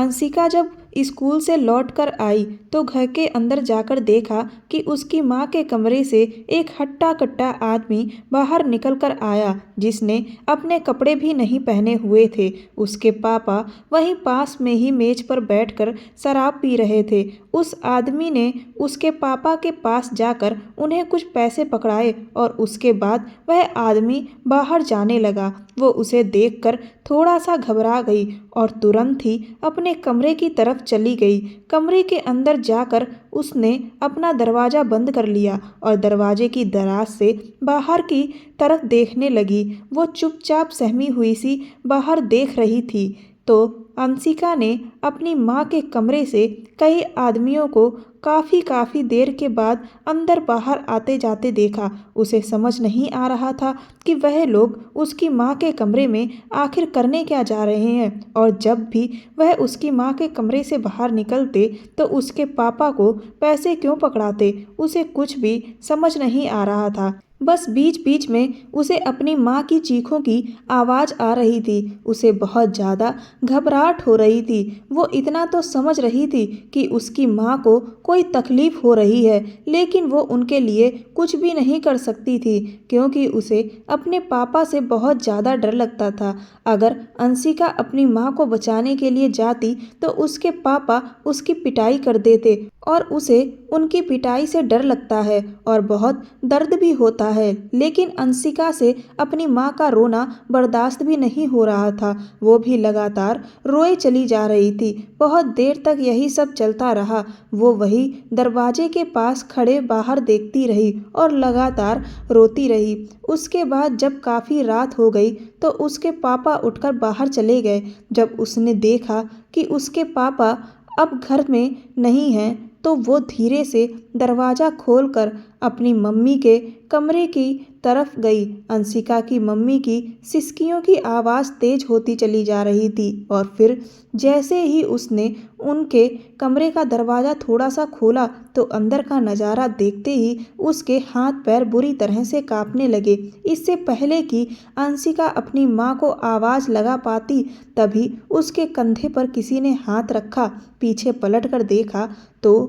अंशिका जब स्कूल से लौट कर आई तो घर के अंदर जाकर देखा कि उसकी माँ के कमरे से एक हट्टा कट्टा आदमी बाहर निकल कर आया, जिसने अपने कपड़े भी नहीं पहने हुए थे। उसके पापा वहीं पास में ही मेज पर बैठकर शराब पी रहे थे। उस आदमी ने उसके पापा के पास जाकर उन्हें कुछ पैसे पकड़ाए और उसके बाद वह आदमी बाहर जाने लगा। वो उसे देखकर थोड़ा सा घबरा गई और तुरंत ही अपने कमरे की तरफ चली गई। कमरे के अंदर जाकर उसने अपना दरवाज़ा बंद कर लिया और दरवाजे की दराज से बाहर की तरफ देखने लगी। वो चुपचाप सहमी हुई सी बाहर देख रही थी। तो अंशिका ने अपनी माँ के कमरे से कई आदमियों को काफ़ी देर के बाद अंदर बाहर आते जाते देखा। उसे समझ नहीं आ रहा था कि वह लोग उसकी माँ के कमरे में आखिर करने क्या जा रहे हैं, और जब भी वह उसकी माँ के कमरे से बाहर निकलते तो उसके पापा को पैसे क्यों पकड़ाते, उसे कुछ भी समझ नहीं आ रहा था। बस बीच बीच में उसे अपनी माँ की चीखों की आवाज़ आ रही थी। उसे बहुत ज़्यादा घबराहट हो रही थी। वो इतना तो समझ रही थी कि उसकी माँ को कोई तकलीफ़ हो रही है, लेकिन वो उनके लिए कुछ भी नहीं कर सकती थी, क्योंकि उसे अपने पापा से बहुत ज़्यादा डर लगता था। अगर अंशिका अपनी माँ को बचाने के लिए जाती तो उसके पापा उसकी पिटाई कर देते, और उसे उनकी पिटाई से डर लगता है और बहुत दर्द भी होता है। लेकिन अंशिका से अपनी माँ का रोना बर्दाश्त भी नहीं हो रहा था। वो भी लगातार रोए चली जा रही थी। बहुत देर तक यही सब चलता रहा। वो वही दरवाजे के पास खड़े बाहर देखती रही और लगातार रोती रही। उसके बाद जब काफ़ी रात हो गई तो उसके पापा उठकर बाहर चले गए। जब उसने देखा कि उसके पापा अब घर में नहीं हैं तो वो धीरे से दरवाज़ा खोलकर अपनी मम्मी के कमरे की तरफ गई। अंशिका की मम्मी की सिसकियों की आवाज़ तेज होती चली जा रही थी, और फिर जैसे ही उसने उनके कमरे का दरवाज़ा थोड़ा सा खोला तो अंदर का नज़ारा देखते ही उसके हाथ पैर बुरी तरह से कांपने लगे। इससे पहले कि अंशिका अपनी माँ को आवाज़ लगा पाती, तभी उसके कंधे पर किसी ने हाथ रखा। पीछे पलटकर देखा तो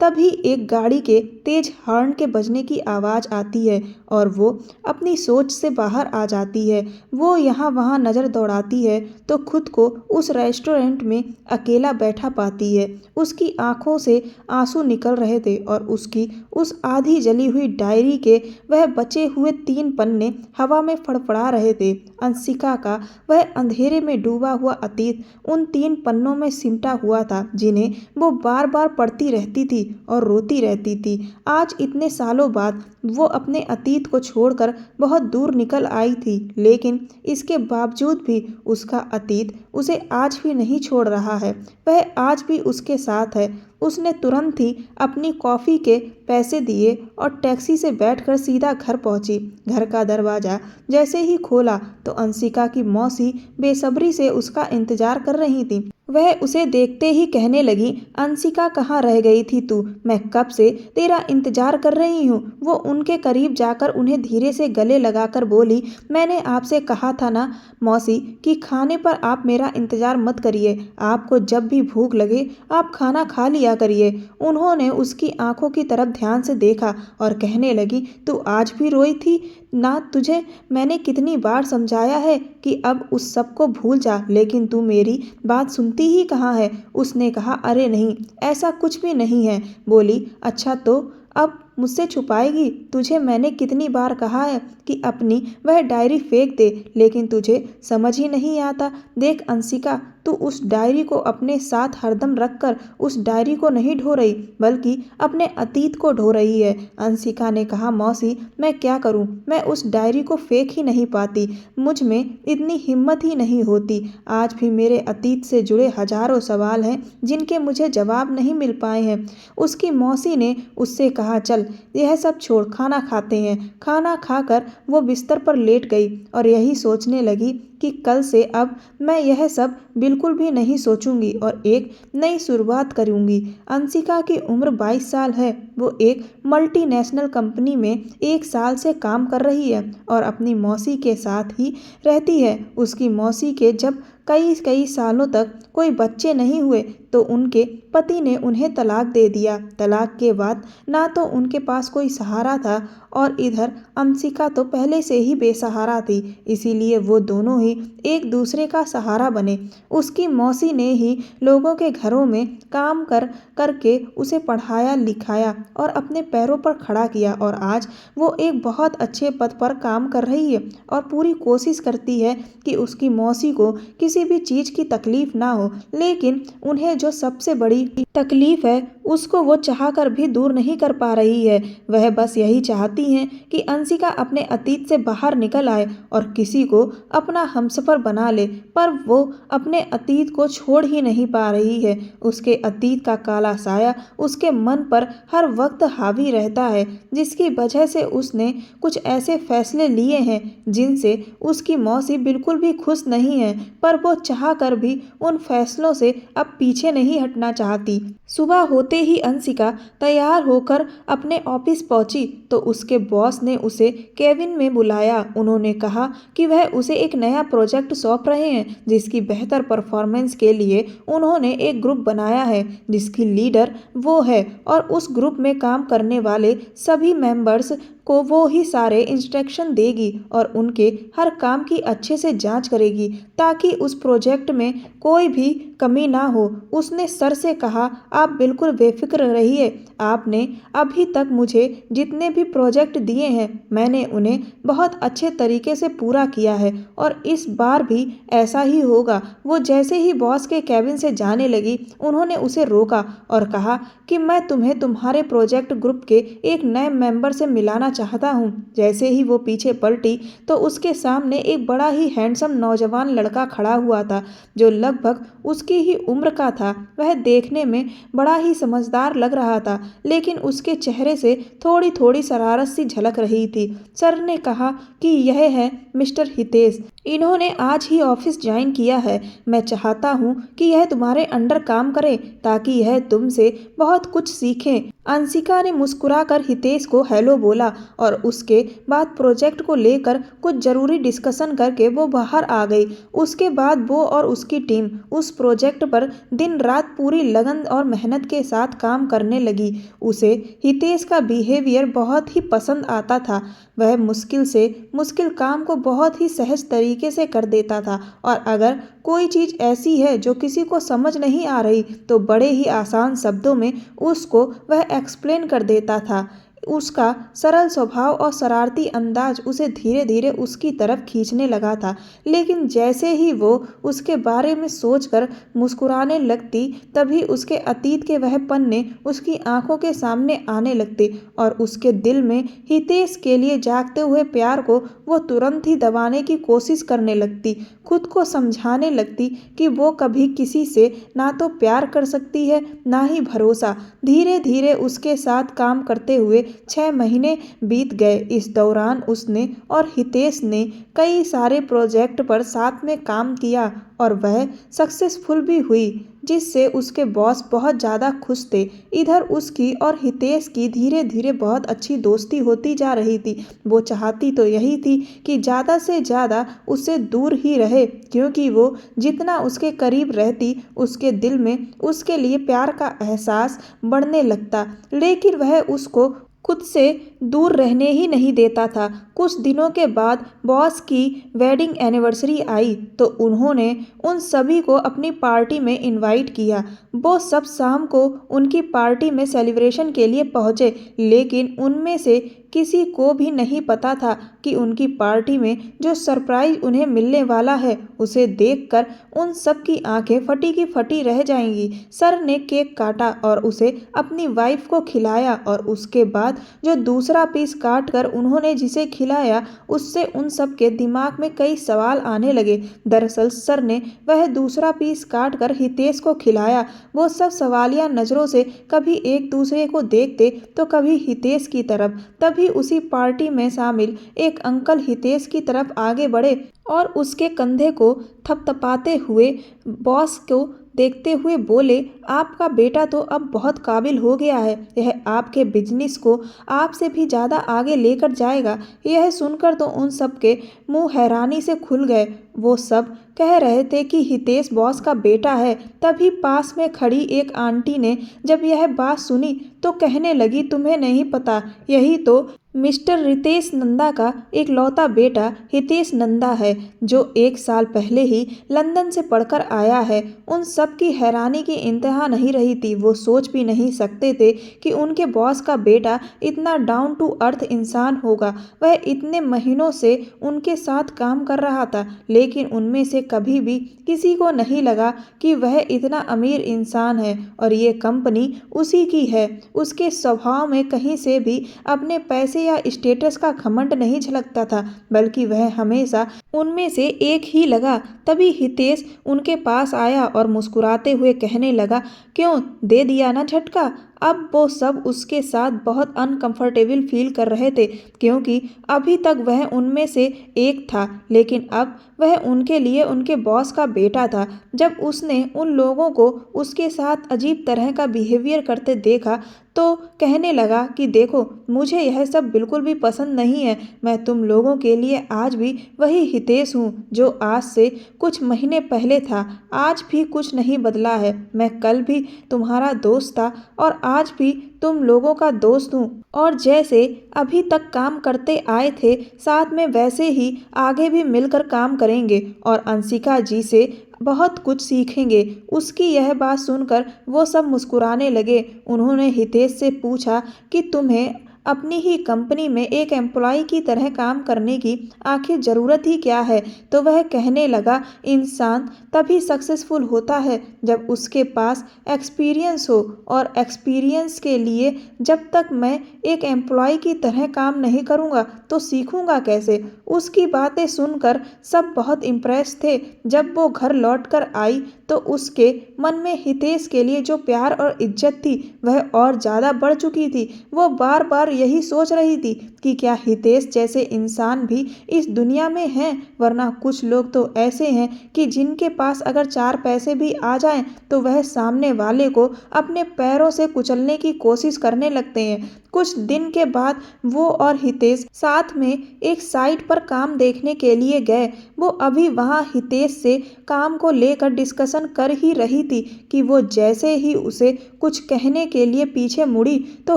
तभी एक गाड़ी के तेज हॉर्न के बजने की आवाज़ आती है और वो अपनी सोच से बाहर आ जाती है। वो यहाँ वहाँ नज़र दौड़ाती है तो खुद को उस रेस्टोरेंट में अकेला बैठा पाती है। उसकी आंखों से आंसू निकल रहे थे और उसकी उस आधी जली हुई डायरी के वह बचे हुए 3 पन्ने हवा में फड़फड़ा रहे थे। अंशिका का वह अंधेरे में डूबा हुआ अतीत उन 3 पन्नों में सिमटा हुआ था, जिन्हें वो बार बार पढ़ती रहती थी और रोती रहती थी। आज इतने सालों बाद वो अपने अतीत को छोड़कर बहुत दूर निकल आई थी, लेकिन इसके बावजूद भी उसका अतीत उसे आज भी नहीं छोड़ रहा है। वह आज भी उसके साथ है। उसने तुरंत ही अपनी कॉफ़ी के पैसे दिए और टैक्सी से बैठकर सीधा घर पहुंची। घर का दरवाज़ा जैसे ही खोला तो अंशिका की मौसी बेसब्री से उसका इंतजार कर रही थी। वह उसे देखते ही कहने लगी, अंशिका कहाँ रह गई थी तू? मैं कब से तेरा इंतजार कर रही हूँ। वो उनके करीब जाकर उन्हें धीरे से गले लगाकर बोली, मैंने आपसे कहा था ना मौसी कि खाने पर आप मेरा इंतजार मत करिए। आपको जब भी भूख लगे आप खाना खा लिया करिए। उन्होंने उसकी आंखों की तरफ ध्यान से देखा और कहने लगी, तू आज भी रोई थी ना? तुझे मैंने कितनी बार समझाया है कि अब उस सब को भूल जा, लेकिन तू मेरी बात सुनती ही कहाँ है। उसने कहा, अरे नहीं, ऐसा कुछ भी नहीं है। बोली, अच्छा तो अब मुझसे छुपाएगी? तुझे मैंने कितनी बार कहा है कि अपनी वह डायरी फेंक दे, लेकिन तुझे समझ ही नहीं आता। देख अंशिका, तू उस डायरी को अपने साथ हरदम रखकर उस डायरी को नहीं ढो रही, बल्कि अपने अतीत को ढो रही है। अंशिका ने कहा, मौसी मैं क्या करूं? मैं उस डायरी को फेंक ही नहीं पाती। मुझ में इतनी हिम्मत ही नहीं होती। आज भी मेरे अतीत से जुड़े हजारों सवाल हैं जिनके मुझे जवाब नहीं मिल पाए हैं। उसकी मौसी ने उससे कहा, चल यह सब छोड़, खाना खाते हैं। खाना खाकर वो बिस्तर पर लेट गई और यही सोचने लगी कि कल से अब मैं यह सब बिल्कुल भी नहीं सोचूंगी और एक नई शुरुआत करूंगी। अंशिका की उम्र 22 साल है। वो एक मल्टीनेशनल कंपनी में 1 साल से काम कर रही है और अपनी मौसी के साथ ही रहती है। उसकी मौसी के जब कई कई सालों तक कोई बच्चे नहीं हुए तो उनके पति ने उन्हें तलाक दे दिया। तलाक के बाद ना तो उनके पास कोई सहारा था और इधर अंशिका तो पहले से ही बेसहारा थी, इसीलिए वो दोनों ही एक दूसरे का सहारा बने। उसकी मौसी ने ही लोगों के घरों में काम करके उसे पढ़ाया लिखाया और अपने पैरों पर खड़ा किया और आज वो एक बहुत अच्छे पद पर काम कर रही है और पूरी कोशिश करती है कि उसकी मौसी को किसी भी चीज़ की तकलीफ ना हो। लेकिन उन्हें जो सबसे बड़ी तकलीफ है उसको वो चाह कर भी दूर नहीं कर पा रही है। वह बस यही चाहती हैं कि अंशिका अपने अतीत से बाहर निकल आए और किसी को अपना हमसफर बना ले, पर वो अपने अतीत को छोड़ ही नहीं पा रही है। उसके अतीत का काला साया उसके मन पर हर वक्त हावी रहता है, जिसकी वजह से उसने कुछ ऐसे फैसले लिए हैं जिनसे उसकी मौसी बिल्कुल भी खुश नहीं है, पर वो चाह कर भी उन फैसलों से अब पीछे नहीं हटना चाहती। सुबह होते ही अंशिका तैयार होकर अपने ऑफिस पहुंची तो उसके बॉस ने उसे केबिन में बुलाया। उन्होंने कहा कि वह उसे एक नया प्रोजेक्ट सौंप रहे हैं, जिसकी बेहतर परफॉर्मेंस के लिए उन्होंने एक ग्रुप बनाया है जिसकी लीडर वो है और उस ग्रुप में काम करने वाले सभी मेंबर्स को वो ही सारे इंस्ट्रक्शन देगी और उनके हर काम की अच्छे से जांच करेगी ताकि उस प्रोजेक्ट में कोई भी कमी ना हो। उसने सर से कहा, आप बिल्कुल बेफिक्र रहिए, आपने अभी तक मुझे जितने भी प्रोजेक्ट दिए हैं मैंने उन्हें बहुत अच्छे तरीके से पूरा किया है और इस बार भी ऐसा ही होगा। वो जैसे ही बॉस के कैबिन से जाने लगी उन्होंने उसे रोका और कहा कि मैं तुम्हें तुम्हारे प्रोजेक्ट ग्रुप के एक नए मेंबर से मिलाना चाहता हूँ। जैसे ही वो पीछे पलटी तो उसके सामने एक बड़ा ही हैंडसम नौजवान लड़का खड़ा हुआ था जो लगभग उसकी ही उम्र का था। वह देखने में बड़ा ही समझदार लग रहा था, लेकिन उसके चेहरे से थोड़ी थोड़ी शरारत सी झलक रही थी। सर ने कहा कि यह है मिस्टर हितेश, इन्होंने आज ही ऑफिस ज्वाइन किया है। मैं चाहता हूँ कि यह तुम्हारे अंडर काम करे ताकि यह तुमसे बहुत कुछ सीखें। अंशिका ने मुस्कुराकर हितेश को हेलो बोला और उसके बाद प्रोजेक्ट को लेकर कुछ जरूरी डिस्कशन करके वो बाहर आ गई। उसके बाद वो और उसकी टीम उस प्रोजेक्ट पर दिन रात पूरी लगन और मेहनत के साथ काम करने लगी। उसे हितेश का बिहेवियर बहुत ही पसंद आता था। वह मुश्किल से मुश्किल काम को बहुत ही सहज तरीके से कर देता था और अगर कोई चीज़ ऐसी है जो किसी को समझ नहीं आ रही तो बड़े ही आसान शब्दों में उसको वह एक्सप्लेन कर देता था। उसका सरल स्वभाव और शरारती अंदाज उसे धीरे धीरे उसकी तरफ खींचने लगा था, लेकिन जैसे ही वो उसके बारे में सोचकर मुस्कुराने लगती तभी उसके अतीत के वह पन्ने उसकी आंखों के सामने आने लगते और उसके दिल में हितेश के लिए जागते हुए प्यार को वो तुरंत ही दबाने की कोशिश करने लगती। खुद को समझाने लगती कि वो कभी किसी से ना तो प्यार कर सकती है ना ही भरोसा। धीरे धीरे उसके साथ काम करते हुए 6 महीने बीत गए। इस दौरान उसने और हितेश ने कई सारे प्रोजेक्ट पर साथ में काम किया और वह सक्सेसफुल भी हुई, जिससे उसके बॉस बहुत ज़्यादा खुश थे। इधर उसकी और हितेश की धीरे धीरे बहुत अच्छी दोस्ती होती जा रही थी। वो चाहती तो यही थी कि ज़्यादा से ज़्यादा उससे दूर ही रहे, क्योंकि वो जितना उसके करीब रहती उसके दिल में उसके लिए प्यार का एहसास बढ़ने लगता, लेकिन वह उसको खुद से दूर रहने ही नहीं देता था। कुछ दिनों के बाद बॉस की वेडिंग एनिवर्सरी आई तो उन्होंने उन सभी को अपनी पार्टी में इनवाइट किया। वो सब शाम को उनकी पार्टी में सेलिब्रेशन के लिए पहुंचे, लेकिन उनमें से किसी को भी नहीं पता था कि उनकी पार्टी में जो सरप्राइज उन्हें मिलने वाला है उसे देखकर उन सब की आंखें फटी की फटी रह जाएंगी। सर ने केक काटा और उसे अपनी वाइफ को खिलाया और उसके बाद जो दूसरा पीस काट कर उन्होंने जिसे खिलाया उससे उन सब के दिमाग में कई सवाल आने लगे। दरअसल सर ने वह दूसरा पीस काट कर हितेश को खिलाया। वो सब सवालिया नज़रों से कभी एक दूसरे को देखते तो कभी हितेश की तरफ। तभी उसी पार्टी में शामिल एक अंकल हितेश की तरफ आगे बढ़े और उसके कंधे को थपथपाते हुए बॉस को देखते हुए बोले, आपका बेटा तो अब बहुत काबिल हो गया है, यह आपके बिजनेस को आपसे भी ज़्यादा आगे लेकर जाएगा। यह सुनकर तो उन सब के मुंह हैरानी से खुल गए। वो सब कह रहे थे कि हितेश बॉस का बेटा है। तभी पास में खड़ी एक आंटी ने जब यह बात सुनी तो कहने लगी, तुम्हें नहीं पता, यही तो मिस्टर रितेश नंदा का इकलौता बेटा हितेश नंदा है, जो 1 साल पहले ही लंदन से पढ़कर आया है। उन सब की हैरानी की इंतहा नहीं रही थी। वो सोच भी नहीं सकते थे कि उनके बॉस का बेटा इतना डाउन टू अर्थ इंसान होगा। वह इतने महीनों से उनके साथ काम कर रहा था, लेकिन उनमें से कभी भी किसी को नहीं लगा कि वह इतना अमीर इंसान है और ये कंपनी उसी की है। उसके स्वभाव में कहीं से भी अपने पैसे या स्टेटस का घमंड नहीं झलकता था, बल्कि वह हमेशा उनमें से एक ही लगा। तभी हितेश उनके पास आया और मुस्कुराते हुए कहने लगा, क्यों, दे दिया ना झटका। अब वो सब उसके साथ बहुत अनकंफर्टेबल फील कर रहे थे, क्योंकि अभी तक वह उनमें से एक था, लेकिन अब वह उनके लिए उनके बॉस का बेटा था। जब उसने उन लोगों को उसके साथ अजीब तरह का बिहेवियर करते देखा तो कहने लगा कि देखो, मुझे यह सब बिल्कुल भी पसंद नहीं है। मैं तुम लोगों के लिए आज भी वही हितेश हूँ जो आज से कुछ महीने पहले था। आज भी कुछ नहीं बदला है। मैं कल भी तुम्हारा दोस्त था और आज भी तुम लोगों का दोस्त हूँ, और जैसे अभी तक काम करते आए थे साथ में, वैसे ही आगे भी मिलकर काम करेंगे और अंशिका जी से बहुत कुछ सीखेंगे। उसकी यह बात सुनकर वो सब मुस्कुराने लगे। उन्होंने हितेश से पूछा कि तुम्हें अपनी ही कंपनी में एक एम्प्लॉय की तरह काम करने की आखिर ज़रूरत ही क्या है। तो वह कहने लगा, इंसान तभी सक्सेसफुल होता है जब उसके पास एक्सपीरियंस हो, और एक्सपीरियंस के लिए जब तक मैं एक एम्प्लॉय की तरह काम नहीं करूँगा तो सीखूँगा कैसे। उसकी बातें सुनकर सब बहुत इम्प्रेस थे। जब वो घर लौट कर आई तो उसके मन में हितेश के लिए जो प्यार और इज्जत थी वह और ज़्यादा बढ़ चुकी थी। वो बार बार यही सोच रही थी कि क्या हितेश जैसे इंसान भी इस दुनिया में हैं, वरना कुछ लोग तो ऐसे हैं कि जिनके पास अगर 4 पैसे भी आ जाएं तो वह सामने वाले को अपने पैरों से कुचलने की कोशिश करने लगते हैं। कुछ दिन के बाद वो और हितेश साथ में एक साइट पर काम देखने के लिए गए। वो अभी वहाँ हितेश से काम को लेकर डिस्कशन कर ही रही थी कि वो जैसे ही उसे कुछ कहने के लिए पीछे मुड़ी तो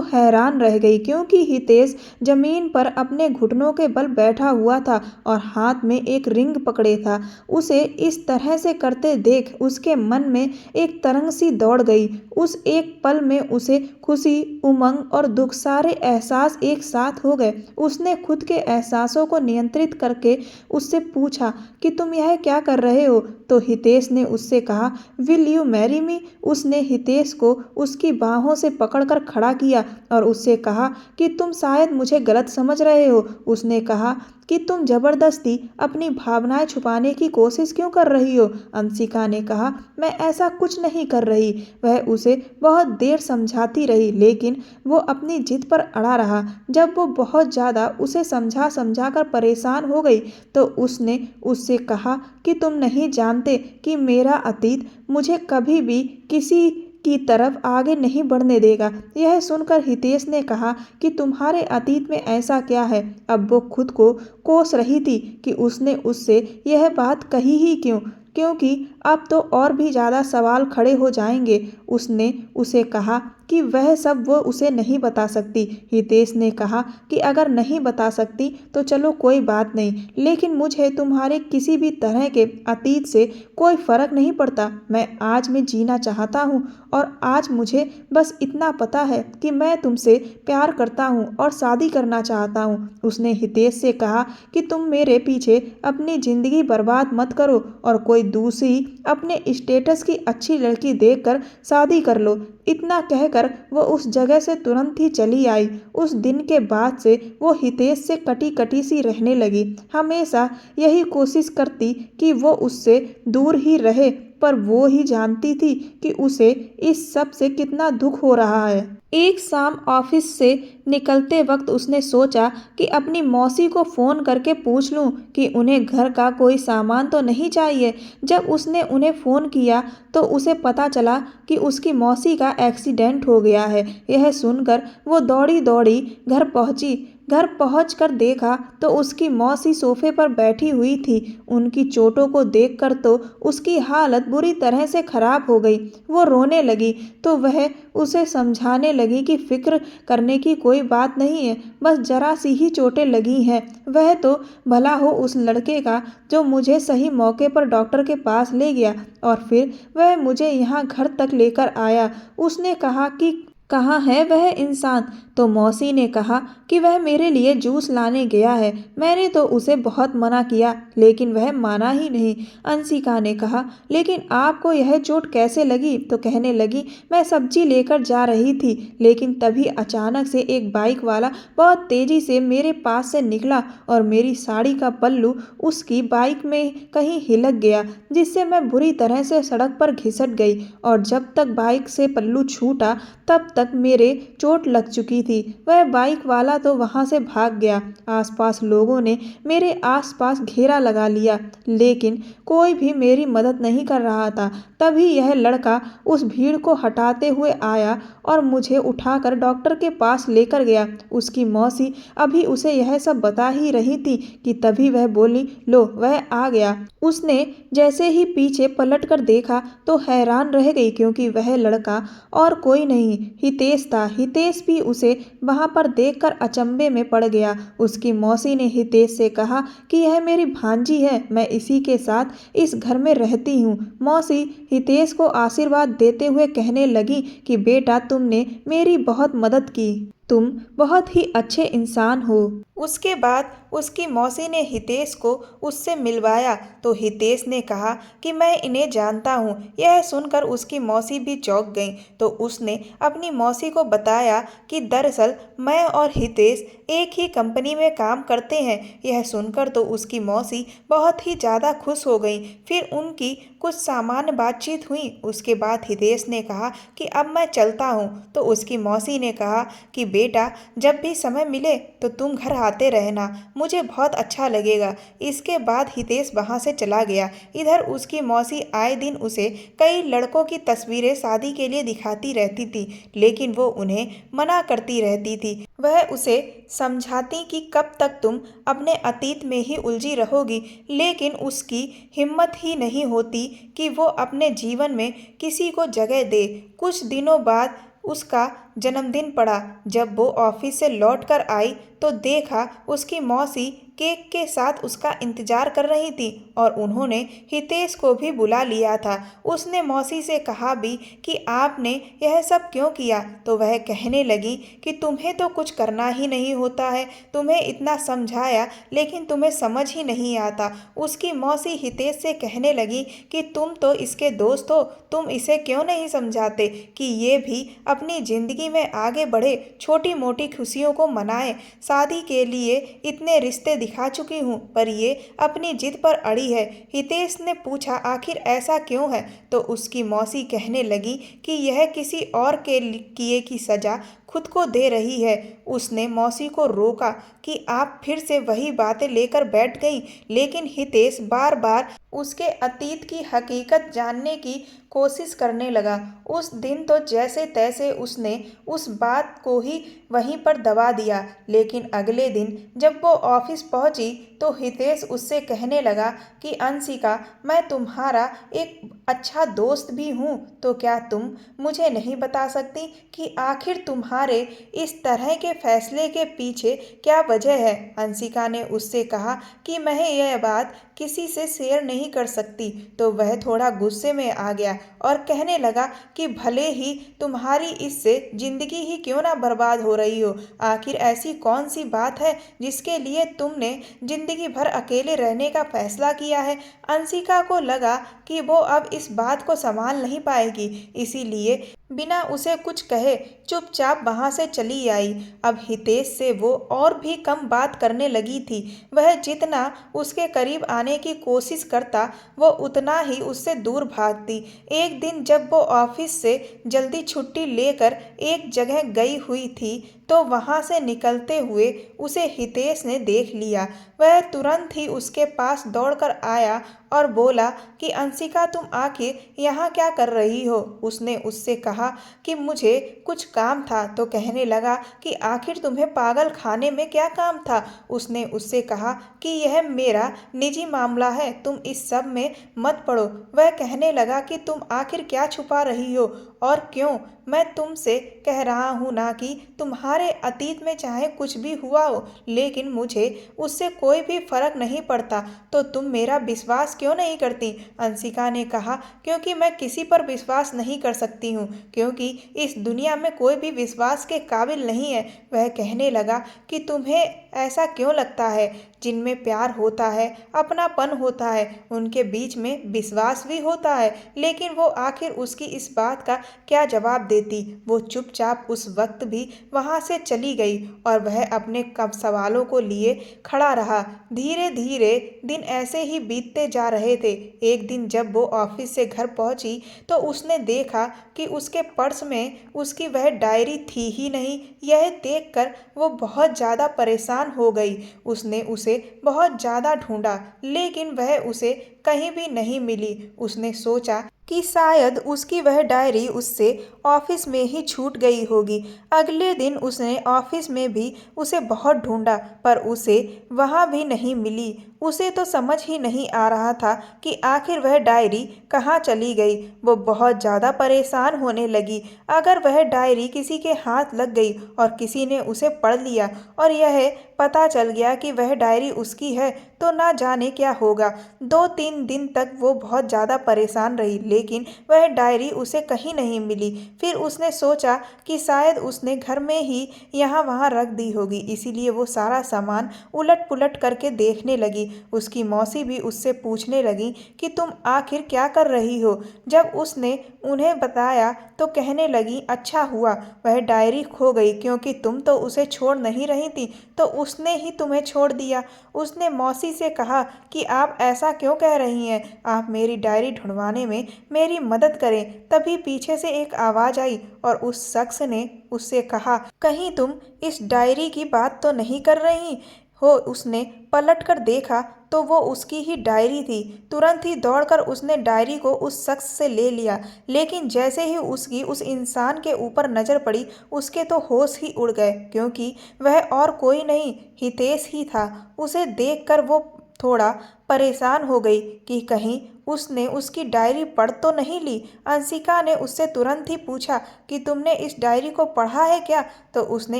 हैरान रह गई, क्योंकि हितेश जमीन पर अपने घुटनों के बल बैठा हुआ था और हाथ में एक रिंग पकड़े था। उसे इस तरह से करते देख उसके मन में एक तरंग सी दौड़ गई। उस एक पल में उसे खुशी, उमंग और दुख सारे एहसास एक साथ हो गए। उसने खुद के एहसासों को नियंत्रित करके उससे पूछा कि तुम यह क्या कर रहे हो। तो हितेश ने उससे कहा, विल यू मैरी मी। उसने हितेश को उसकी बाहों से पकड़कर खड़ा किया और उससे कहा कि तुम शायद मुझे गलत समझ रहे हो। उसने कहा कि तुम जबरदस्ती अपनी भावनाएं छुपाने की कोशिश क्यों कर रही हो। अंशिका ने कहा, मैं ऐसा कुछ नहीं कर रही। वह उसे बहुत देर समझाती रही, लेकिन वो अपनी जिद पर अड़ा रहा। जब वो बहुत ज़्यादा उसे समझा समझा कर परेशान हो गई तो उसने उससे कहा कि तुम नहीं जानते कि मेरा अतीत मुझे कभी भी किसी की तरफ आगे नहीं बढ़ने देगा। यह सुनकर हितेश ने कहा कि तुम्हारे अतीत में ऐसा क्या है। अब वो खुद को कोस रही थी कि उसने उससे यह बात कही ही क्यों, क्योंकि अब तो और भी ज़्यादा सवाल खड़े हो जाएंगे। उसने उसे कहा कि वह सब वो उसे नहीं बता सकती। हितेश ने कहा कि अगर नहीं बता सकती तो चलो कोई बात नहीं, लेकिन मुझे तुम्हारे किसी भी तरह के अतीत से कोई फ़र्क नहीं पड़ता। मैं आज में जीना चाहता हूँ और आज मुझे बस इतना पता है कि मैं तुमसे प्यार करता हूँ और शादी करना चाहता हूँ। उसने हितेश से कहा कि तुम मेरे पीछे अपनी ज़िंदगी बर्बाद मत करो और कोई दूसरी अपने स्टेटस की अच्छी लड़की देखकर शादी कर लो। इतना कहकर वो उस जगह से तुरंत ही चली आई। उस दिन के बाद से वो हितेश से कटी कटी सी रहने लगी। हमेशा यही कोशिश करती कि वो उससे दूर ही रहे, पर वो ही जानती थी कि उसे इस सब से कितना दुख हो रहा है। एक शाम ऑफिस से निकलते वक्त उसने सोचा कि अपनी मौसी को फ़ोन करके पूछ लूं कि उन्हें घर का कोई सामान तो नहीं चाहिए। जब उसने उन्हें फ़ोन किया तो उसे पता चला कि उसकी मौसी का एक्सीडेंट हो गया है। यह सुनकर वो दौड़ी दौड़ी घर पहुंची। घर पहुंचकर देखा तो उसकी मौसी सोफे पर बैठी हुई थी। उनकी चोटों को देखकर तो उसकी हालत बुरी तरह से खराब हो गई। वो रोने लगी तो वह उसे समझाने लगी कि फिक्र करने की कोई बात नहीं है, बस जरा सी ही चोटें लगी हैं। वह तो भला हो उस लड़के का जो मुझे सही मौके पर डॉक्टर के पास ले गया और फिर वह मुझे यहाँ घर तक लेकर आया। उसने कहा कि कहाँ है वह इंसान? तो मौसी ने कहा कि वह मेरे लिए जूस लाने गया है। मैंने तो उसे बहुत मना किया लेकिन वह माना ही नहीं। अंशिका ने कहा, लेकिन आपको यह चोट कैसे लगी? तो कहने लगी, मैं सब्जी लेकर जा रही थी लेकिन तभी अचानक से एक बाइक वाला बहुत तेजी से मेरे पास से निकला और मेरी साड़ी का पल्लू उसकी बाइक में कहीं हिलक गया, जिससे मैं बुरी तरह से सड़क पर घिसट गई और जब तक बाइक से पल्लू छूटा तब तक मेरे चोट लग चुकी थी। वह बाइक वाला तो वहां से भाग गया। आसपास लोगों ने मेरे आसपास घेरा लगा लिया लेकिन कोई भी मेरी मदद नहीं कर रहा था। तभी यह लड़का उस भीड़ को हटाते हुए आया और मुझे उठाकर डॉक्टर के पास लेकर गया। उसकी मौसी अभी उसे यह सब बता ही रही थी कि तभी वह बोली, लो वह आ गया। उसने जैसे ही पीछे पलट कर देखा तो हैरान रह गई क्योंकि वह लड़का और कोई नहीं हितेश था। हितेश भी उसे वहां पर देखकर अचंभे में पड़ गया। उसकी मौसी ने हितेश से कहा कि यह मेरी भांजी है, मैं इसी के साथ इस घर में रहती हूँ। मौसी हितेश को आशीर्वाद देते हुए कहने लगी कि बेटा, तुमने मेरी बहुत मदद की, तुम बहुत ही अच्छे इंसान हो। उसके बाद उसकी मौसी ने हितेश को उससे मिलवाया तो हितेश ने कहा कि मैं इन्हें जानता हूँ। यह सुनकर उसकी मौसी भी चौंक गई तो उसने अपनी मौसी को बताया कि दरअसल मैं और हितेश एक ही कंपनी में काम करते हैं। यह सुनकर तो उसकी मौसी बहुत ही ज़्यादा खुश हो गई। फिर उनकी कुछ सामान्य बातचीत हुई। उसके बाद हितेश ने कहा कि अब मैं चलता हूँ तो उसकी मौसी ने कहा कि बेटा, जब भी समय मिले तो तुम घर आते रहना, मुझे बहुत अच्छा लगेगा। इसके बाद हितेश वहां से चला गया। इधर उसकी मौसी आए दिन उसे कई लड़कों की तस्वीरें शादी के लिए दिखाती रहती थी लेकिन वो उन्हें मना करती रहती थी। वह उसे समझाती कि कब तक तुम अपने अतीत में ही उलझी रहोगी लेकिन उसकी हिम्मत ही नहीं होती कि वो अपने जीवन में किसी को जगह दे। कुछ दिनों बाद उसका जन्मदिन पड़ा। जब वो ऑफिस से लौट कर आई तो देखा उसकी मौसी केक के साथ उसका इंतजार कर रही थी और उन्होंने हितेश को भी बुला लिया था। उसने मौसी से कहा भी कि आपने यह सब क्यों किया? तो वह कहने लगी कि तुम्हें तो कुछ करना ही नहीं होता है, तुम्हें इतना समझाया लेकिन तुम्हें समझ ही नहीं आता। उसकी मौसी हितेश से कहने लगी कि तुम तो इसके दोस्त हो, तुम इसे क्यों नहीं समझाते कि ये भी अपनी जिंदगी में आगे बढ़े, छोटी मोटी खुशियों को मनाए। शादी के लिए इतने रिश्ते दिखा चुकी हूँ पर ये अपनी जिद पर अड़ी है। हितेश ने पूछा, आखिर ऐसा क्यों है? तो उसकी मौसी कहने लगी कि यह किसी और के किए की सजा खुद को दे रही है। उसने मौसी को रोका कि आप फिर से वही बातें लेकर बैठ गई लेकिन हितेश बार बार उसके अतीत की हकीकत जानने की कोशिश करने लगा। उस दिन तो जैसे तैसे उसने उस बात को ही वहीं पर दबा दिया लेकिन अगले दिन जब वो ऑफिस पहुंची तो हितेश उससे कहने लगा कि अंशिका, मैं तुम्हारा एक अच्छा दोस्त भी हूँ, तो क्या तुम मुझे नहीं बता सकती कि आखिर तुम्हारे इस तरह के फैसले के पीछे क्या वजह है? अंशिका ने उससे कहा कि मैं यह बात किसी से शेयर नहीं कर सकती। तो वह थोड़ा गुस्से में आ गया और कहने लगा कि भले ही तुम्हारी इससे जिंदगी ही क्यों ना बर्बाद हो रही हो, आखिर ऐसी कौन सी बात है जिसके लिए तुमने जिंदगी भर अकेले रहने का फैसला किया है? अंशिका को लगा कि वो अब इस बात को संभाल नहीं पाएगी, इसीलिए बिना उसे कुछ कहे चुपचाप वहाँ से चली आई। अब हितेश से वो और भी कम बात करने लगी थी। वह जितना उसके करीब आने की कोशिश करता वो उतना ही उससे दूर भागती। एक दिन जब वो ऑफिस से जल्दी छुट्टी लेकर एक जगह गई हुई थी तो वहाँ से निकलते हुए उसे हितेश ने देख लिया। वह तुरंत ही उसके पास दौड़कर आया और बोला कि अंशिका, तुम आखिर यहाँ क्या कर रही हो। उसने उससे कहा कि मुझे कुछ काम था, तो कहने लगा कि आखिर तुम्हें पागल खाने में क्या काम था। उसने उससे कहा कि यह मेरा निजी मामला है, तुम इस सब में मत पड़ो। वह कहने लगा कि तुम आखिर क्या छुपा रही हो और क्यों। मैं तुमसे कह रहा हूँ ना कि तुम्हारे अतीत में चाहे कुछ भी हुआ हो, लेकिन मुझे उससे कोई भी फर्क नहीं पड़ता, तो तुम मेरा विश्वास क्यों नहीं करती। अंशिका ने कहा, क्योंकि मैं किसी पर विश्वास नहीं कर सकती हूँ, क्योंकि इस दुनिया में कोई भी विश्वास के काबिल नहीं है। वह कहने लगा कि तुम्हें ऐसा क्यों लगता है, जिनमें प्यार होता है, अपनापन होता है, उनके बीच में विश्वास भी होता है। लेकिन वो आखिर उसकी इस बात का क्या जवाब देती। वो चुपचाप उस वक्त भी वहाँ से चली गई और वह अपने कब सवालों को लिए खड़ा रहा। धीरे धीरे दिन ऐसे ही बीतते जा रहे थे। एक दिन जब वो ऑफिस से घर पहुंची तो उसने देखा कि उसके पर्स में उसकी वह डायरी थी ही नहीं। यह देखकर वो बहुत ज़्यादा परेशान हो गई। उसने उसे बहुत ज़्यादा ढूंढा, लेकिन वह उसे कहीं भी नहीं मिली। उसने सोचा कि शायद उसकी वह डायरी उससे ऑफिस में ही छूट गई होगी। अगले दिन उसने ऑफिस में भी उसे बहुत ढूंढा, पर उसे वहाँ भी नहीं मिली। उसे तो समझ ही नहीं आ रहा था कि आखिर वह डायरी कहाँ चली गई। वो बहुत ज़्यादा परेशान होने लगी। अगर वह डायरी किसी के हाथ लग गई और किसी ने उसे पढ़ लिया और यह पता चल गया कि वह डायरी उसकी है, तो ना जाने क्या होगा। 2-3 दिन तक वो बहुत ज़्यादा परेशान रही, लेकिन वह डायरी उसे कहीं नहीं मिली। फिर उसने सोचा कि शायद उसने घर में ही यहाँ वहाँ रख दी होगी, इसीलिए वो सारा सामान उलट पुलट करके देखने लगी। उसकी मौसी भी उससे पूछने लगी कि तुम आखिर क्या कर रही हो। जब उसने उन्हें बताया तो कहने लगी, अच्छा हुआ वह डायरी खो गई, क्योंकि तुम तो उसे छोड़ नहीं रही थी, तो उसने ही तुम्हें छोड़ दिया। उसने मौसी से कहा कि आप ऐसा क्यों कह रही हैं, आप मेरी डायरी ढूंढवाने में मेरी मदद करें। तभी पीछे से एक आवाज़ आई और उस शख्स ने उससे कहा, कहीं तुम इस डायरी की बात तो नहीं कर रही हो। उसने पलट कर देखा तो वो उसकी ही डायरी थी। तुरंत ही दौड़कर उसने डायरी को उस शख्स से ले लिया, लेकिन जैसे ही उसकी उस इंसान के ऊपर नज़र पड़ी, उसके तो होश ही उड़ गए, क्योंकि वह और कोई नहीं, हितेश ही था। उसे देखकर वो थोड़ा परेशान हो गई कि कहीं उसने उसकी डायरी पढ़ तो नहीं ली। अंशिका ने उससे तुरंत ही पूछा कि तुमने इस डायरी को पढ़ा है क्या। तो उसने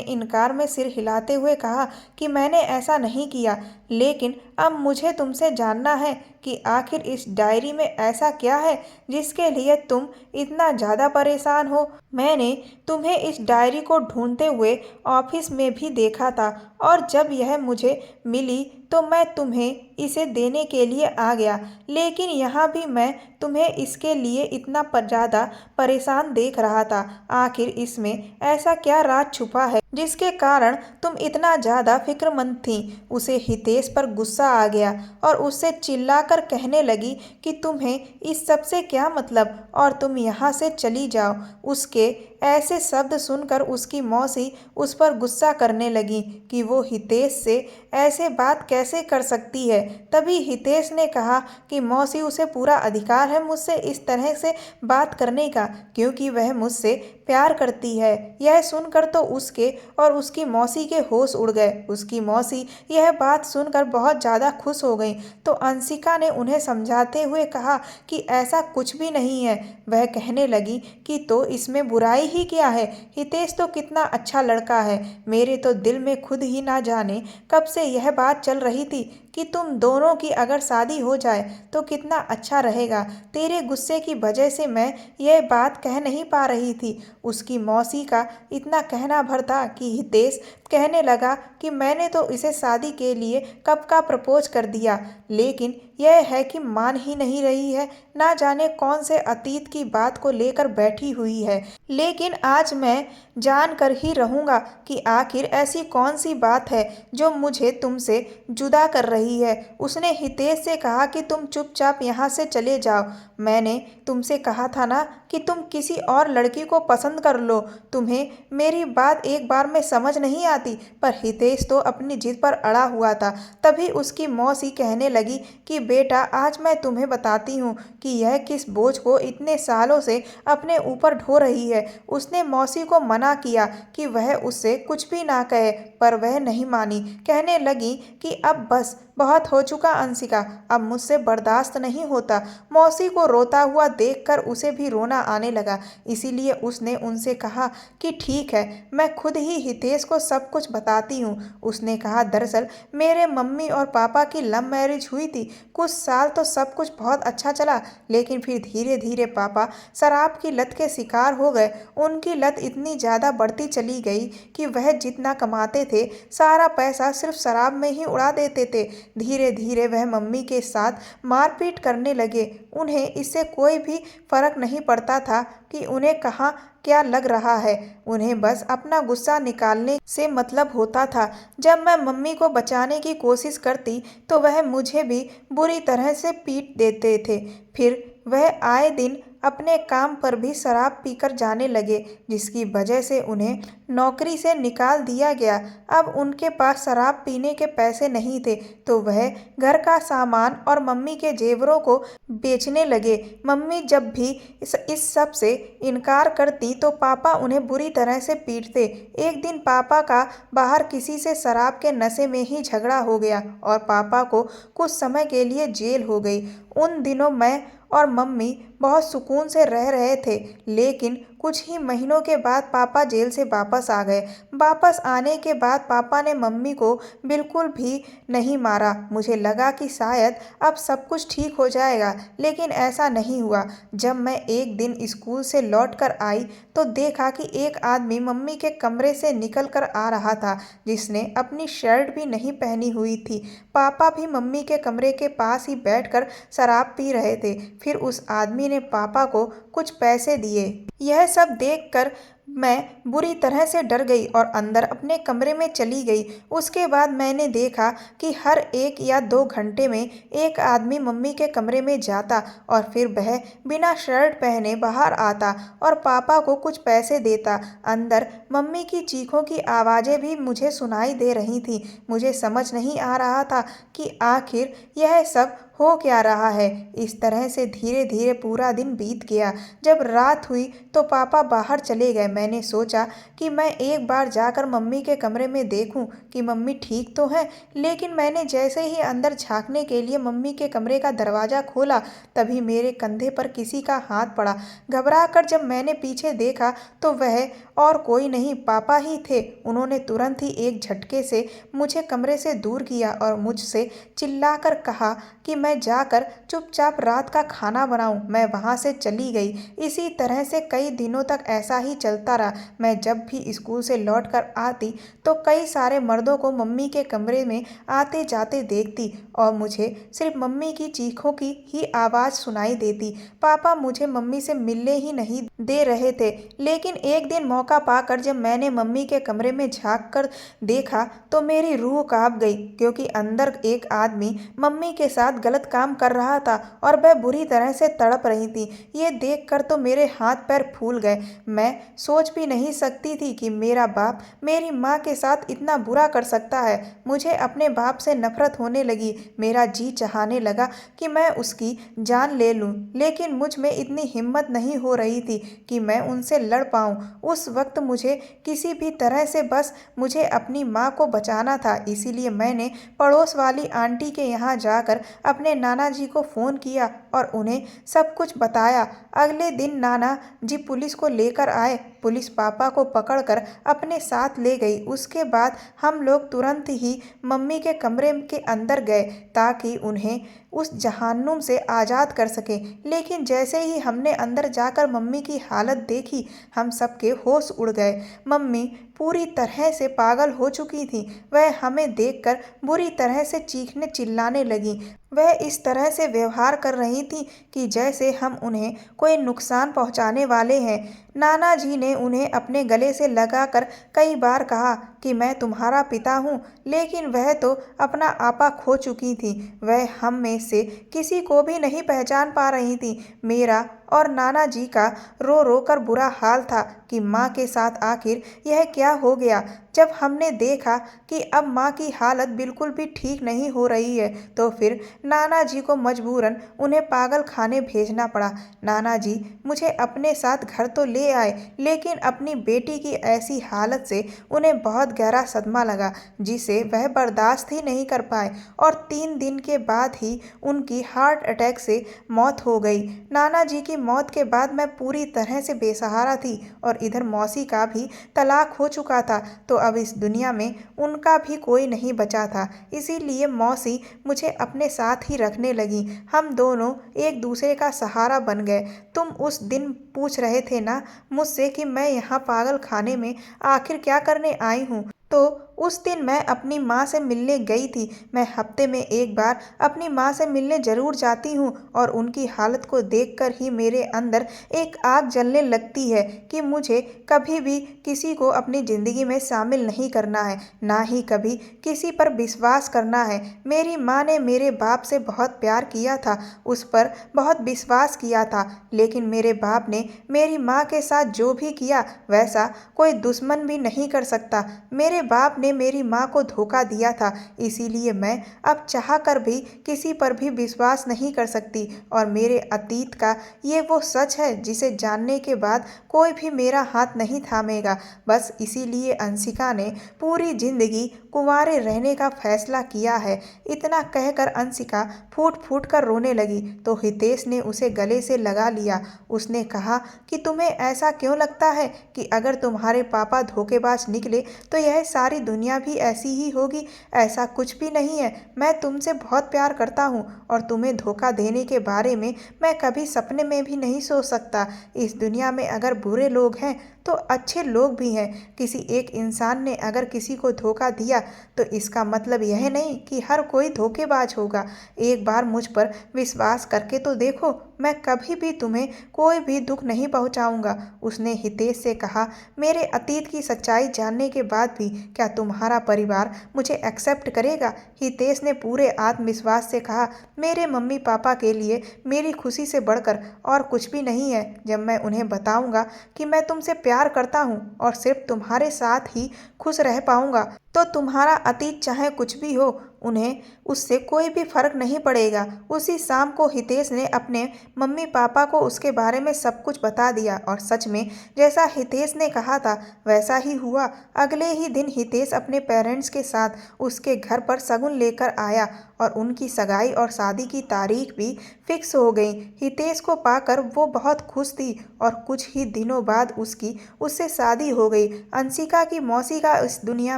इनकार में सिर हिलाते हुए कहा कि मैंने ऐसा नहीं किया, लेकिन अब मुझे तुमसे जानना है कि आखिर इस डायरी में ऐसा क्या है जिसके लिए तुम इतना ज़्यादा परेशान हो। मैंने तुम्हें इस डायरी को ढूंढते हुए ऑफिस में भी देखा था, और जब यह मुझे मिली तो मैं तुम्हें इसे देने के लिए आ गया, लेकिन यहाँ भी मैं तुम्हें इसके लिए इतना ज़्यादा परेशान देख रहा था। आखिर इसमें ऐसा क्या राज छुपा है जिसके कारण तुम इतना ज़्यादा फिक्रमंद थी। उसे हितेश पर गुस्सा आ गया और उससे चिल्लाकर कहने लगी कि तुम्हें इस सब से क्या मतलब, और तुम यहाँ से चली जाओ। उसके ऐसे शब्द सुनकर उसकी मौसी उस पर गुस्सा करने लगी कि वो हितेश से ऐसे बात कैसे कर सकती है। तभी हितेश ने कहा कि मौसी, उसे पूरा अधिकार है मुझसे इस तरह से बात करने का, क्योंकि वह मुझसे प्यार करती है। यह सुनकर तो उसके और उसकी मौसी के होश उड़ गए। उसकी मौसी यह बात सुनकर बहुत ज़्यादा खुश हो गई, तो अंशिका ने उन्हें समझाते हुए कहा कि ऐसा कुछ भी नहीं है। वह कहने लगी कि तो इसमें बुराई ही क्या है, हितेश तो कितना अच्छा लड़का है। मेरे तो दिल में खुद ही ना जाने कब से यह बात चल रही थी कि तुम दोनों की अगर शादी हो जाए तो कितना अच्छा रहेगा। तेरे गुस्से की वजह से मैं यह बात कह नहीं पा रही थी। उसकी मौसी का इतना कहना भर था कि हितेश कहने लगा कि मैंने तो इसे शादी के लिए कब का प्रपोज कर दिया, लेकिन यह है कि मान ही नहीं रही है। ना जाने कौन से अतीत की बात को लेकर बैठी हुई है। लेकिन आज मैं जान कर ही रहूँगा कि आखिर ऐसी कौन सी बात है जो मुझे तुमसे जुदा कर रही है। उसने हितेश से कहा कि तुम चुपचाप यहाँ से चले जाओ। मैंने तुमसे कहा था ना कि तुम किसी और लड़की को पसंद कर लो। तुम्हें मेरी बात एक बार में समझ नहीं आती। पर हितेश तो अपनी जिद पर अड़ा हुआ था। तभी उसकी मौसी कहने लगी कि बेटा, आज मैं तुम्हें बताती हूँ कि यह किस बोझ को इतने सालों से अपने ऊपर ढो रही है। उसने मौसी को मना किया कि वह उससे कुछ भी ना कहे, पर वह नहीं मानी। कहने लगी कि अब बस बहुत हो चुका अंशिका, अब मुझसे बर्दाश्त नहीं होता। मौसी को रोता हुआ देखकर उसे भी रोना आने लगा। इसीलिए उसने उनसे कहा कि ठीक है, मैं खुद ही हितेश को सब कुछ बताती हूँ। उसने कहा, दरअसल मेरे मम्मी और पापा की लव मैरिज हुई थी। कुछ साल तो सब कुछ बहुत अच्छा चला, लेकिन फिर धीरे धीरे पापा शराब की लत के शिकार हो गए। उनकी लत इतनी ज़्यादा बढ़ती चली गई कि वह जितना कमाते थे सारा पैसा सिर्फ शराब में ही उड़ा देते थे। धीरे धीरे वह मम्मी के साथ मारपीट करने लगे। उन्हें इससे कोई भी फर्क नहीं पड़ता था कि उन्हें कहाँ क्या लग रहा है। उन्हें बस अपना गुस्सा निकालने से मतलब होता था। जब मैं मम्मी को बचाने की कोशिश करती तो वह मुझे भी बुरी तरह से पीट देते थे। फिर वह आए दिन अपने काम पर भी शराब पीकर जाने लगे, जिसकी वजह से उन्हें नौकरी से निकाल दिया गया। अब उनके पास शराब पीने के पैसे नहीं थे, तो वह घर का सामान और मम्मी के जेवरों को बेचने लगे। मम्मी जब भी इस सब से इनकार करती तो पापा उन्हें बुरी तरह से पीटते। एक दिन पापा का बाहर किसी से शराब के नशे में ही झगड़ा हो गया और पापा को कुछ समय के लिए जेल हो गई। उन दिनों मैं और मम्मी बहुत सुकून से रह रहे थे, लेकिन कुछ ही महीनों के बाद पापा जेल से वापस आ गए। वापस आने के बाद पापा ने मम्मी को बिल्कुल भी नहीं मारा। मुझे लगा कि शायद अब सब कुछ ठीक हो जाएगा, लेकिन ऐसा नहीं हुआ। जब मैं एक दिन स्कूल से लौट कर आई तो देखा कि एक आदमी मम्मी के कमरे से निकल कर आ रहा था, जिसने अपनी शर्ट भी नहीं पहनी हुई थी। पापा भी मम्मी के कमरे के पास ही बैठकर शराब पी रहे थे। फिर उस आदमी ने पापा को कुछ पैसे दिए। यह सब देखकर मैं बुरी तरह से डर गई और अंदर अपने कमरे में चली गई। उसके बाद मैंने देखा कि हर 1 या 2 घंटे में एक आदमी मम्मी के कमरे में जाता और फिर वह बिना शर्ट पहने बाहर आता और पापा को कुछ पैसे देता। अंदर मम्मी की चीखों की आवाज़ें भी मुझे सुनाई दे रही थीं। मुझे समझ नहीं आ रहा था कि आखिर यह सब हो क्या रहा है। इस तरह से धीरे धीरे पूरा दिन बीत गया। जब रात हुई तो पापा बाहर चले गए। मैंने सोचा कि मैं एक बार जाकर मम्मी के कमरे में देखूं कि मम्मी ठीक तो है, लेकिन मैंने जैसे ही अंदर झांकने के लिए मम्मी के कमरे का दरवाज़ा खोला, तभी मेरे कंधे पर किसी का हाथ पड़ा। घबरा कर जब मैंने पीछे देखा तो वह और कोई नहीं, पापा ही थे। उन्होंने तुरंत ही एक झटके से मुझे कमरे से दूर किया और मुझसे चिल्लाकर कहा कि मैं जाकर चुपचाप रात का खाना बनाऊं। मैं वहां से चली गई। इसी तरह से कई दिनों तक ऐसा ही चलता रहा। मैं जब भी स्कूल से लौटकर आती तो कई सारे मर्दों को मम्मी के कमरे में आते जाते देखती और मुझे सिर्फ मम्मी की चीखों की ही आवाज़ सुनाई देती। पापा मुझे मम्मी से मिलने ही नहीं दे रहे थे। लेकिन एक दिन मौका पाकर जब मैंने मम्मी के कमरे में झाँक कर देखा तो मेरी रूह कांप गई, क्योंकि अंदर एक आदमी मम्मी के साथ गलत काम कर रहा था और वह बुरी तरह से तड़प रही थी। ये देखकर तो मेरे हाथ पैर फूल गए। मैं सोच भी नहीं सकती थी कि मेरा बाप मेरी माँ के साथ इतना बुरा कर सकता है। मुझे अपने बाप से नफरत होने लगी। मेरा जी चाहने लगा कि मैं उसकी जान ले लूं, लेकिन मुझ में इतनी हिम्मत नहीं हो रही थी कि मैं उनसे लड़ पाऊं। उस वक्त मुझे किसी भी तरह से बस मुझे अपनी माँ को बचाना था। इसीलिए मैंने पड़ोस वाली आंटी के यहाँ जाकर अपनी अपने नाना जी को फ़ोन किया और उन्हें सब कुछ बताया। अगले दिन नाना जी पुलिस को लेकर आए। पुलिस पापा को पकड़कर अपने साथ ले गई। उसके बाद हम लोग तुरंत ही मम्मी के कमरे के अंदर गए ताकि उन्हें उस जहन्नुम से आज़ाद कर सकें। लेकिन जैसे ही हमने अंदर जाकर मम्मी की हालत देखी, हम सबके होश उड़ गए। मम्मी पूरी तरह से पागल हो चुकी थी। वह हमें देखकर बुरी तरह से चीखने चिल्लाने लगी। वह इस तरह से व्यवहार कर रही थी कि जैसे हम उन्हें कोई नुकसान पहुंचाने वाले हैं। नाना जी ने उन्हें अपने गले से लगाकर कई बार कहा कि मैं तुम्हारा पिता हूँ, लेकिन वह तो अपना आपा खो चुकी थी। वह हम में से किसी को भी नहीं पहचान पा रही थी। मेरा और नाना जी का रो रो कर बुरा हाल था कि माँ के साथ आखिर यह क्या हो गया। जब हमने देखा कि अब माँ की हालत बिल्कुल भी ठीक नहीं हो रही है, तो फिर नाना जी को मजबूरन उन्हें पागल खाने भेजना पड़ा। नाना जी मुझे अपने साथ घर तो ले आए, लेकिन अपनी बेटी की ऐसी हालत से उन्हें बहुत गहरा सदमा लगा, जिसे वह बर्दाश्त ही नहीं कर पाए और 3 दिन के बाद ही उनकी हार्ट अटैक से मौत हो गई। नाना जी की मौत के बाद मैं पूरी तरह से बेसहारा थी और इधर मौसी का भी तलाक हो चुका था, तो अब इस दुनिया में उनका भी कोई नहीं बचा था। इसीलिए मौसी मुझे अपने साथ ही रखने लगी। हम दोनों एक दूसरे का सहारा बन गए। तुम उस दिन पूछ रहे थे ना मुझसे कि मैं यहाँ पागल खाने में आखिर क्या करने आई हूँ, तो उस दिन मैं अपनी माँ से मिलने गई थी। मैं हफ्ते में एक बार अपनी माँ से मिलने ज़रूर जाती हूँ और उनकी हालत को देखकर ही मेरे अंदर एक आग जलने लगती है कि मुझे कभी भी किसी को अपनी ज़िंदगी में शामिल नहीं करना है, ना ही कभी किसी पर विश्वास करना है। मेरी माँ ने मेरे बाप से बहुत प्यार किया था, उस पर बहुत विश्वास किया था, लेकिन मेरे बाप ने मेरी माँ के साथ जो भी किया वैसा कोई दुश्मन भी नहीं कर सकता। मेरे बाप ने मेरी माँ को धोखा दिया था, इसीलिए मैं अब चाह कर भी किसी पर भी विश्वास नहीं कर सकती। और मेरे अतीत का ये वो सच है जिसे जानने के बाद कोई भी मेरा हाथ नहीं थामेगा। बस इसीलिए अंशिका ने पूरी जिंदगी कुंवारे रहने का फैसला किया है। इतना कहकर अंशिका फूट फूट कर रोने लगी तो हितेश ने उसे गले से लगा लिया। उसने कहा कि तुम्हें ऐसा क्यों लगता है कि अगर तुम्हारे पापा धोखेबाज निकले तो यह सारी दुनिया भी ऐसी ही होगी? ऐसा कुछ भी नहीं है। मैं तुमसे बहुत प्यार करता हूँ और तुम्हें धोखा देने के बारे में मैं कभी सपने में भी नहीं सोच सकता। इस दुनिया में अगर बुरे लोग हैं तो अच्छे लोग भी हैं। किसी एक इंसान ने अगर किसी को धोखा दिया तो इसका मतलब यह नहीं कि हर कोई धोखेबाज होगा। एक बार मुझ पर विश्वास करके तो देखो, मैं कभी भी तुम्हें कोई भी दुख नहीं पहुंचाऊंगा। उसने हितेश से कहा, मेरे अतीत की सच्चाई जानने के बाद भी क्या तुम्हारा परिवार मुझे एक्सेप्ट करेगा? हितेश ने पूरे आत्मविश्वास से कहा, मेरे मम्मी पापा के लिए मेरी खुशी से बढ़कर और कुछ भी नहीं है। जब मैं उन्हें बताऊंगा कि मैं तुमसे प्यार करता हूँ और सिर्फ तुम्हारे साथ ही खुश रह पाऊंगा, तो तुम्हारा अतीत चाहे कुछ भी हो, उन्हें उससे कोई भी फर्क नहीं पड़ेगा। उसी शाम को हितेश ने अपने मम्मी पापा को उसके बारे में सब कुछ बता दिया और सच में जैसा हितेश ने कहा था वैसा ही हुआ। अगले ही दिन हितेश अपने पेरेंट्स के साथ उसके घर पर शगुन लेकर आया और उनकी सगाई और शादी की तारीख भी फिक्स हो गई। हितेश को पाकर वो बहुत खुश थी और कुछ ही दिनों बाद उससे शादी हो गई। अंशिका की मौसी का इस दुनिया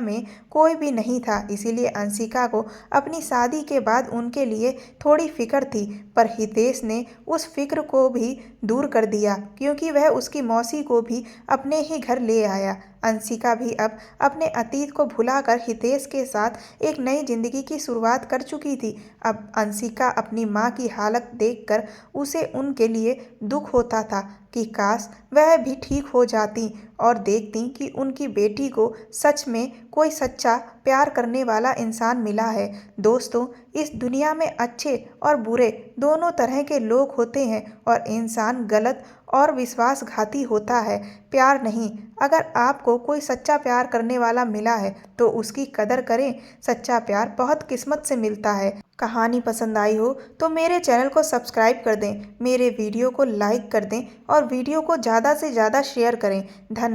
में कोई भी नहीं था, इसीलिए अंशिका को अपनी शादी के बाद उनके लिए थोड़ी फिक्र थी, पर हितेश ने उस फिक्र को भी दूर कर दिया क्योंकि वह उसकी मौसी को भी अपने ही घर ले आया। अंशिका भी अब अपने अतीत को भुलाकर हितेश के साथ एक नई जिंदगी की शुरुआत कर चुकी थी। अब अंशिका अपनी माँ की हालत देखकर उसे उनके लिए दुख होता था कि काश वह भी ठीक हो जाती और देखती कि उनकी बेटी को सच में कोई सच्चा प्यार करने वाला इंसान मिला है। दोस्तों, इस दुनिया में अच्छे और बुरे दोनों तरह के लोग होते हैं और इंसान गलत और विश्वासघाती होता है, प्यार नहीं। अगर आपको कोई सच्चा प्यार करने वाला मिला है तो उसकी कदर करें। सच्चा प्यार बहुत किस्मत से मिलता है। कहानी पसंद आई हो तो मेरे चैनल को सब्सक्राइब कर दें, मेरे वीडियो को लाइक कर दें और वीडियो को ज़्यादा से ज़्यादा शेयर करें। धन्यवाद।